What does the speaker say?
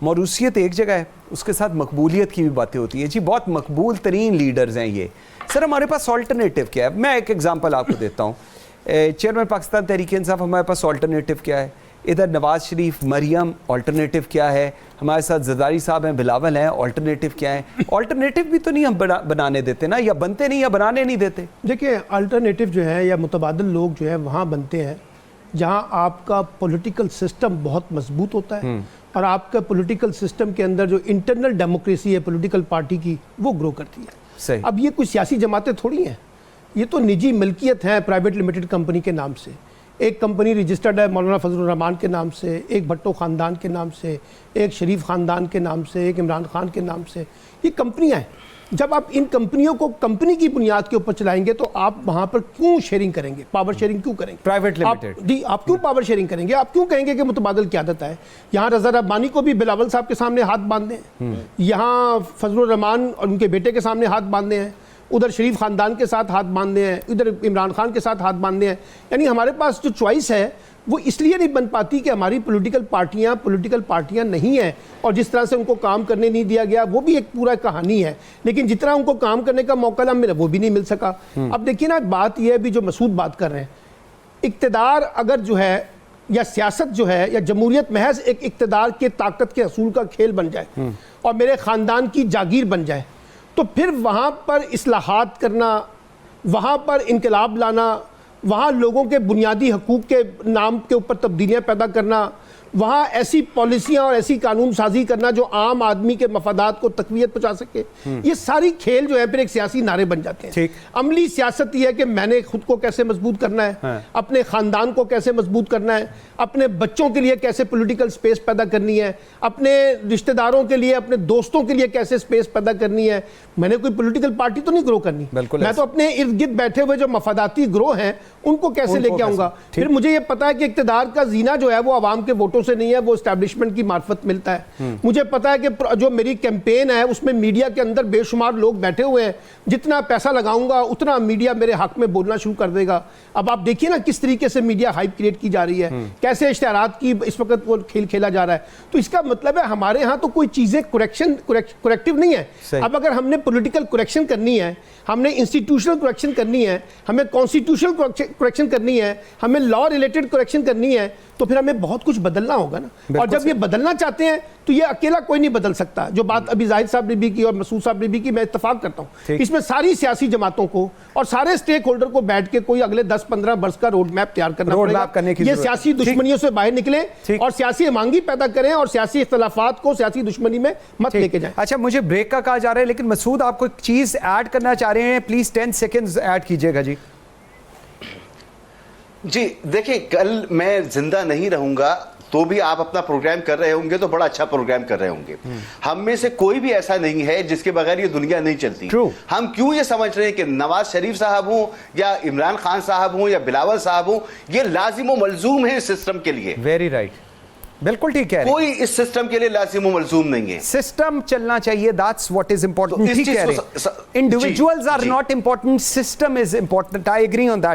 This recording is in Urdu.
موروثیت ایک جگہ ہے, اس کے ساتھ مقبولیت کی بھی باتیں ہوتی ہیں. جی بہت مقبول ترین لیڈرز ہیں یہ, سر ہمارے پاس آلٹرنیٹیو کیا ہے؟ میں ایک ایگزامپل آپ کو دیتا ہوں. چیئرمین پاکستان تحریک انصاف, ہمارے پاس آلٹرنیٹیو کیا ہے؟ ادھر نواز شریف, مریم, آلٹرنیٹیو کیا ہے؟ ہمارے ساتھ زرداری صاحب ہیں, بلاول ہیں, آلٹرنیٹیو کیا ہے؟ آلٹرنیٹیو بھی تو نہیں ہم بنانے دیتے نا, یا بنتے نہیں یا بنانے نہیں دیتے. دیکھیں آلٹرنیٹیو جو ہے یا متبادل لوگ جو ہے وہاں بنتے ہیں جہاں آپ کا پولیٹیکل سسٹم بہت مضبوط ہوتا ہے اور آپ کا پولیٹیکل سسٹم کے اندر جو انٹرنل ڈیموکریسی ہے پولیٹیکل پارٹی کی وہ گرو کرتی ہے. صحیح. اب یہ کوئی سیاسی جماعتیں تھوڑی ہیں, یہ تو نجی ملکیت ہیں پرائیویٹ لمیٹڈ کمپنی کے نام سے. ایک کمپنی رجسٹرڈ ہے مولانا فضل الرحمان کے نام سے, ایک بھٹو خاندان کے نام سے, ایک شریف خاندان کے نام سے, ایک عمران خان کے نام سے. یہ کمپنیاں ہیں. جب آپ ان کمپنیوں کو کمپنی کی بنیاد کے اوپر چلائیں گے تو آپ وہاں پر کیوں شیئرنگ کریں گے؟ پاور شیئرنگ کیوں کریں گے؟ Private limited. جی آپ کیوں پاور شیئرنگ کریں گے؟ آپ کیوں کہیں گے کہ متبادل قیادت ہے؟ یہاں رضا ربانی کو بھی بلاول صاحب کے سامنے ہاتھ باندھے ہیں, یہاں فضل الرحمان اور ان کے بیٹے کے سامنے ہاتھ باندھے ہیں, ادھر شریف خاندان کے ساتھ ہاتھ باندھے ہیں, ادھر عمران خان کے ساتھ ہاتھ باندھے ہیں. یعنی ہمارے پاس جو چوائس ہے وہ اس لیے نہیں بن پاتی کہ ہماری پولیٹیکل پارٹیاں نہیں ہیں, اور جس طرح سے ان کو کام کرنے نہیں دیا گیا وہ بھی ایک پورا کہانی ہے, لیکن جتنا ان کو کام کرنے کا موقع ملا وہ بھی نہیں مل سکا. اب دیکھیے نا, بات یہ ہے بھی جو مسعود بات کر رہے ہیں, اقتدار اگر جو ہے یا سیاست جو ہے یا جمہوریت محض ایک اقتدار کے طاقت کے حصول کا کھیل بن جائے اور میرے خاندان کی جاگیر بن جائے, تو پھر وہاں پر اصلاحات کرنا, وہاں پر انقلاب لانا, وہاں لوگوں کے بنیادی حقوق کے نام کے اوپر تبدیلیاں پیدا کرنا, وہاں ایسی پالیسیاں اور ایسی قانون سازی کرنا جو عام آدمی کے مفادات کو تقویت پہنچا سکے, یہ ساری کھیل جو ہے پھر ایک سیاسی نعرے بن جاتے ہیں. عملی سیاست یہ ہے کہ میں نے خود کو کیسے مضبوط کرنا ہے, اپنے خاندان کو کیسے مضبوط کرنا ہے, اپنے بچوں کے لیے کیسے پولیٹیکل سپیس پیدا کرنی ہے, اپنے رشتہ داروں کے لیے, اپنے دوستوں کے لیے کیسے سپیس پیدا کرنی ہے. میں نے کوئی پولیٹیکل پارٹی تو نہیں گرو کرنی, میں تو اپنے ارد گرد بیٹھے ہوئے جو مفاداتی گروہ ہیں ان کو کیسے لے کے آؤں گا. پھر مجھے یہ پتا ہے کہ اقتدار کا زینہ جو ہے وہ عوام کے ووٹوں سے نہیں ہے, وہ اسٹیبلشمنٹ کی معرفت ملتا ہے. مجھے پتا ہے کہ جو میری کیمپین ہے اس میں میڈیا کے اندر بے شمار لوگ بیٹھے ہوئے ہیں, جتنا پیسہ لگاؤں گا اتنا میڈیا میرے حق میں بولنا شروع کر دے گا. اب آپ دیکھیے نا کس طریقے سے میڈیا ہائپ کریٹ کی جا رہی ہے, کیسے اشتہارات کی اس وقت وہ کھیل کھیلا جا رہا ہے. تو اس کا مطلب ہے ہمارے ہاں تو کوئی چیزیں کریکٹیو نہیں ہے. اب اگر ہم نے پولیٹیکل کریکشن کرنی ہے, ہم نے انسٹیٹیوشنل کریکشن کرنی ہے, ہمیں کانسٹیٹیوشنل کریکشن کرنی ہے, ہمیں لا ریلیٹڈ کریکشن کرنی ہے, تو پھر ہمیں بہت کچھ بدلنا ہوگا نا. اور جب یہ بدلنا چاہتے ہیں تو یہ اکیلا کوئی نہیں بدل سکتا. جو بات ابھی زاہد صاحب نے بھی کی اور مسعود صاحب نے بھی کی, میں اتفاق کرتا ہوں. اس میں ساری سیاسی جماعتوں کو اور سارے سٹیک ہولڈر کو بیٹھ کے کوئی اگلے 10-15 برس کا روڈ میپ تیار کرنا پڑے گا. یہ سیاسی دشمنیوں سے باہر نکلیں اور سیاسی ہمانگی پیدا کریں اور سیاسی اختلافات کو سیاسی دشمنی میں مت لے کے جائیں. اچھا مجھے بریک کا کہا جا رہا ہے, لیکن مسعود آپ کو ایک چیز ایڈ کرنا چاہ رہے ہیں, پلیز 10 سیکنڈز ایڈ کیجئے گا. جی دیکھیں, کل میں زندہ نہیں رہوں گا تو بھی آپ اپنا پروگرام کر رہے ہوں گے تو بڑا اچھا پروگرام کر رہے ہوں گے. ہم میں سے کوئی بھی ایسا نہیں ہے جس کے بغیر یہ دنیا نہیں چلتی. ہم کیوں یہ سمجھ رہے ہیں کہ نواز شریف صاحب ہوں یا عمران خان صاحب ہوں یا بلاول صاحب ہوں, یہ لازم و ملزوم ہیں اس سسٹم کے لیے. ویری رائٹ, بالکل ٹھیک ہے. کوئی اس سسٹم کے لیے لازم و ملزوم نہیں ہے. سسٹم چلنا چاہیے, that's what is important. ٹھیک ہے, individuals are not important, system is important. I agree on that.